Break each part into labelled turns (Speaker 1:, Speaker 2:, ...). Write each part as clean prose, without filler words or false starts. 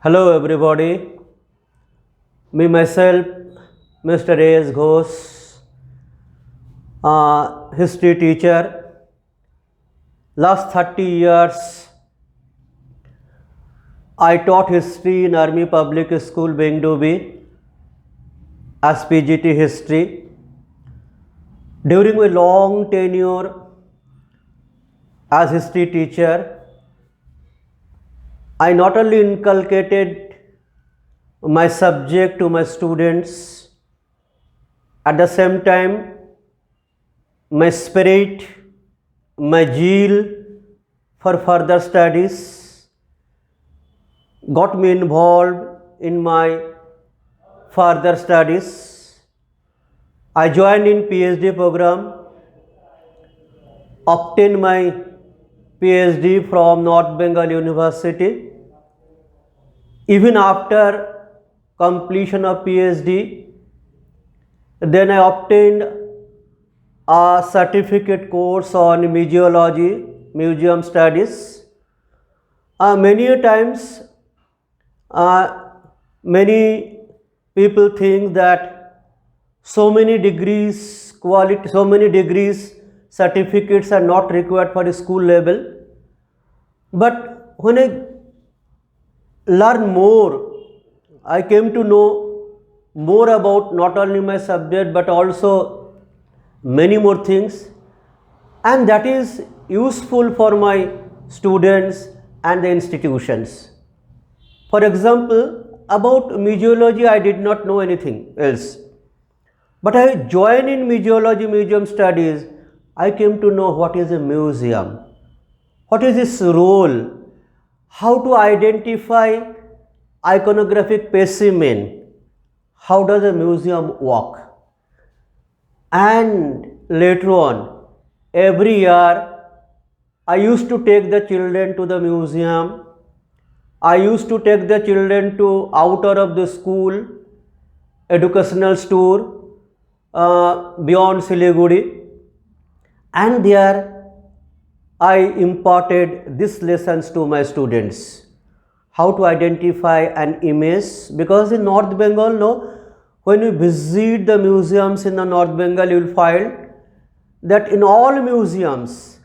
Speaker 1: Hello everybody, me myself, Mr. Ghosh, history teacher. Last 30 years, I taught history in Army Public School, Bengdubi, as PGT history. During my long tenure as history teacher, I not only inculcated my subject to my students, at the same time my spirit, my zeal for further studies got me involved in my further studies. I joined in PhD program, obtained my PhD from North Bengal University. Even after completion of PhD, then I obtained a certificate course on museology, museum studies. Many times, many people think that so many degrees, certificates are not required for school level. But when I learn more, I came to know more about not only my subject but also many more things, and that is useful for my students and the institutions. For example, about museology I did not know anything else, but I joined in museology, museum studies. I came to know what is a museum, what is its role, how to identify iconographic specimen, how does a museum work. And later on, every year I used to take the children to the museum. I used to take the children to outer of the school educational tour beyond Siliguri, and there I imparted these lessons to my students. How to identify an image, because in North Bengal, no, when you visit the museums in the North Bengal, you will find that in all museums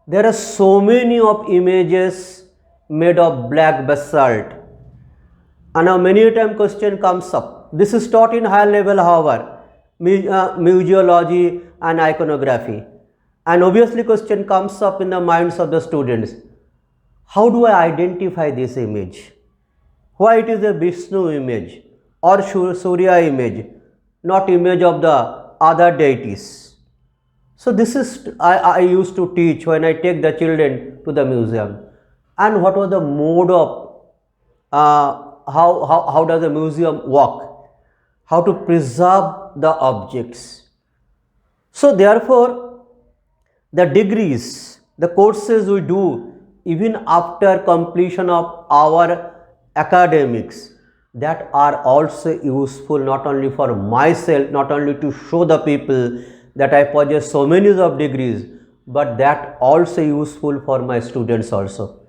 Speaker 1: there are so many of images made of black basalt. And now many a time question comes up. This is taught in higher level, however, museology and iconography. And obviously question comes up in the minds of the students. How do I identify this image? Why it is a Vishnu image or Surya image, not image of the other deities? So this is I used to teach when I take the children to the museum. And what was the mode of how does the museum work? How to preserve the objects. So therefore, the degrees, the courses we do even after completion of our academics, that are also useful not only for myself, not only to show the people that I possess so many of degrees, but that also useful for my students also.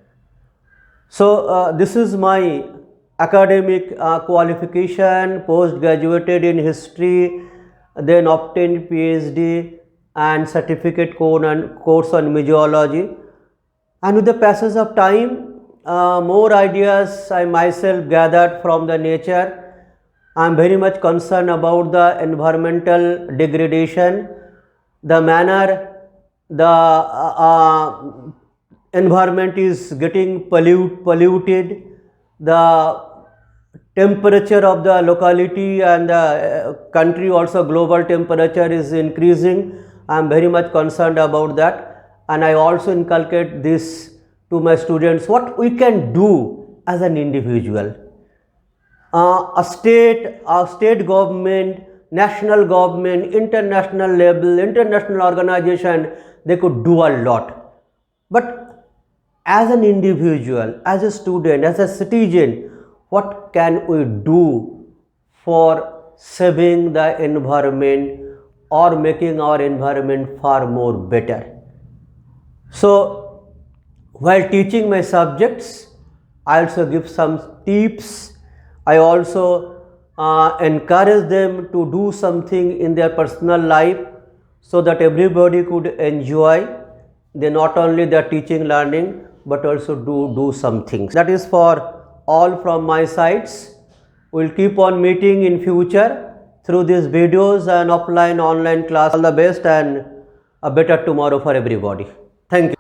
Speaker 1: So this is my academic qualification, post-graduated in history, then obtained PhD and certificate course on museology. And with the passage of time, more ideas I myself gathered from the nature. I am very much concerned about the environmental degradation, the manner the environment is getting polluted, the temperature of the locality and the country, also global temperature is increasing. I am very much concerned about that, and I also inculcate this to my students, what we can do as an individual. A state government, national government, international level, international organization, they could do a lot. But as an individual, as a student, as a citizen, what can we do for saving the environment or making our environment far more better? So while teaching my subjects, I also give some tips. I also encourage them to do something in their personal life so that everybody could enjoy. They not only their teaching learning but also do some things. That is for all from my sides. We'll keep on meeting in future through these videos and offline online class. All the best and a better tomorrow for everybody. Thank you.